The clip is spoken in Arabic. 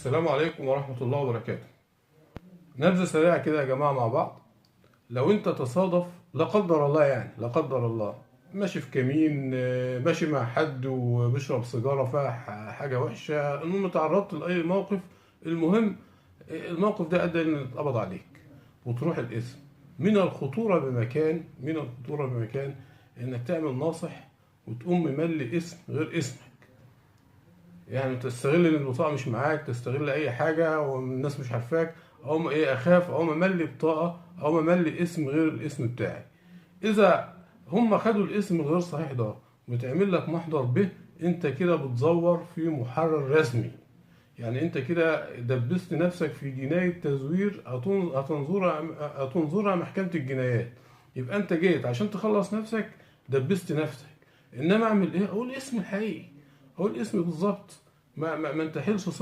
السلام عليكم ورحمة الله وبركاته. نبذة سريعة كده يا جماعة مع بعض. لو انت تصادف لا قدر الله، يعني لا قدر الله، ماشي في كمين، ماشي مع حد وبيشرب سيجارة فيها حاجة وحشة، المهم تعرضت لأي موقف، المهم الموقف ده أدى إن يتقبض عليك وتروح القسم. من الخطورة بمكان إنك تعمل ناصح وتقوم مملي اسم غير اسمك. يعني تستغل ان البطاقه مش معاك، تستغل اي حاجه والناس مش عارفاك، او ايه، اخاف او مملي بطاقه او مملي اسم غير الاسم بتاعي. اذا هم خدوا الاسم الغير صحيح ده وتعمل لك محضر به، انت كده بتزور في محرر رسمي. يعني انت كده دبست نفسك في جنايه تزوير هتنظرها محكمه الجنايات. يبقى انت جيت عشان تخلص نفسك، دبست نفسك. انما اعمل ايه؟ اقول اسم الحقيقي، اقول اسمي بالظبط، ما انتحلش